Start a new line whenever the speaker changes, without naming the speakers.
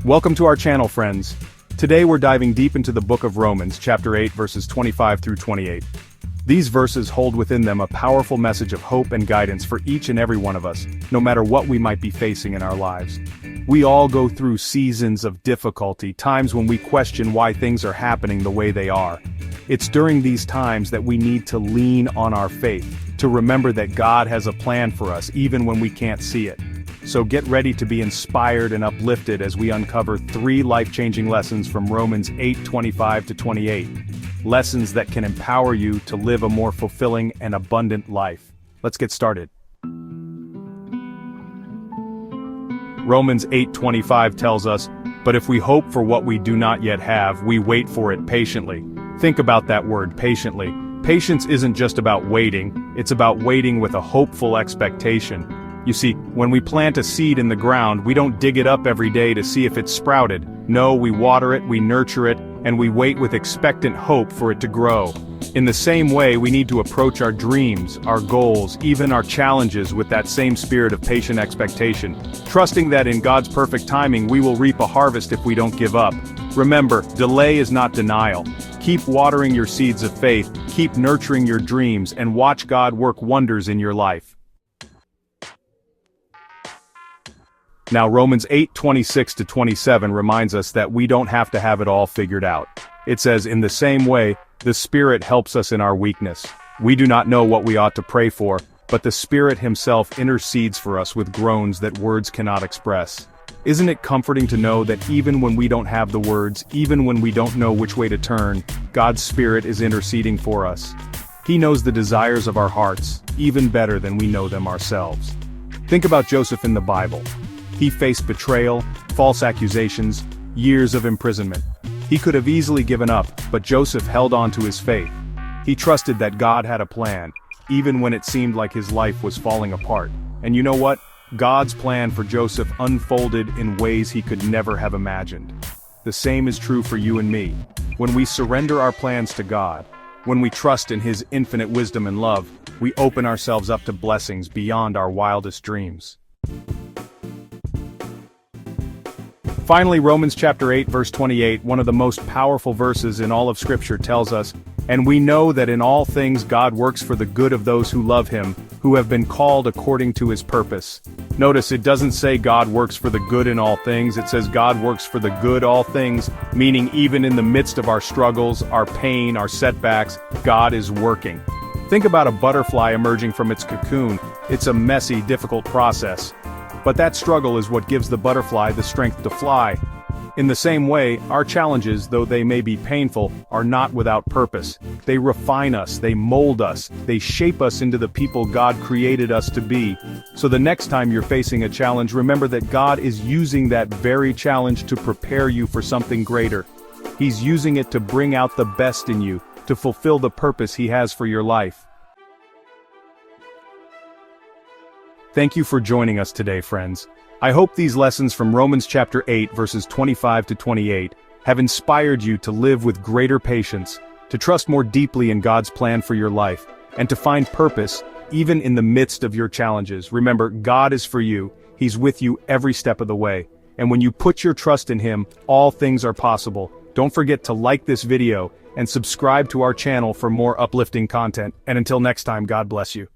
Welcome to our channel, friends. Today we're diving deep into the book of Romans, chapter 8, verses 25 through 28. These verses hold within them a powerful message of hope and guidance for each and every one of us, no matter what we might be facing in our lives. We all go through seasons of difficulty, times when we question why things are happening the way they are. It's during these times that we need to lean on our faith, to remember that God has a plan for us even when we can't see it. So get ready to be inspired and uplifted as we uncover 3 life-changing lessons from Romans 8:25 to 28. Lessons that can empower you to live a more fulfilling and abundant life. Let's get started. Romans 8:25 tells us, "But if we hope for what we do not yet have, we wait for it patiently." Think about that word, patiently. Patience isn't just about waiting, it's about waiting with a hopeful expectation. You see, when we plant a seed in the ground, we don't dig it up every day to see if it's sprouted. No, we water it, we nurture it, and we wait with expectant hope for it to grow. In the same way, we need to approach our dreams, our goals, even our challenges with that same spirit of patient expectation, trusting that in God's perfect timing we will reap a harvest if we don't give up. Remember, delay is not denial. Keep watering your seeds of faith, keep nurturing your dreams, and watch God work wonders in your life. Now Romans 8:26 to 27 reminds us that we don't have to have it all figured out. It says, "In the same way, the Spirit helps us in our weakness. We do not know what we ought to pray for, but the Spirit Himself intercedes for us with groans that words cannot express." Isn't it comforting to know that even when we don't have the words, even when we don't know which way to turn, God's Spirit is interceding for us? He knows the desires of our hearts, even better than we know them ourselves. Think about Joseph in the Bible. He faced betrayal, false accusations, years of imprisonment. He could have easily given up, but Joseph held on to his faith. He trusted that God had a plan, even when it seemed like his life was falling apart. And you know what? God's plan for Joseph unfolded in ways he could never have imagined. The same is true for you and me. When we surrender our plans to God, when we trust in His infinite wisdom and love, we open ourselves up to blessings beyond our wildest dreams. Finally, Romans chapter 8 verse 28, one of the most powerful verses in all of Scripture, tells us, "And we know that in all things God works for the good of those who love Him, who have been called according to His purpose." Notice it doesn't say God works for the good in all things, it says God works for the good all things, meaning even in the midst of our struggles, our pain, our setbacks, God is working. Think about a butterfly emerging from its cocoon. It's a messy, difficult process. But that struggle is what gives the butterfly the strength to fly. In the same way, our challenges, though they may be painful, are not without purpose. They refine us, they mold us, they shape us into the people God created us to be. So the next time you're facing a challenge, remember that God is using that very challenge to prepare you for something greater. He's using it to bring out the best in you, to fulfill the purpose He has for your life. Thank you for joining us today, friends. I hope these lessons from Romans chapter 8 verses 25 to 28 have inspired you to live with greater patience, to trust more deeply in God's plan for your life, and to find purpose even in the midst of your challenges. Remember, God is for you, He's with you every step of the way. And when you put your trust in Him, all things are possible. Don't forget to like this video and subscribe to our channel for more uplifting content. And until next time, God bless you.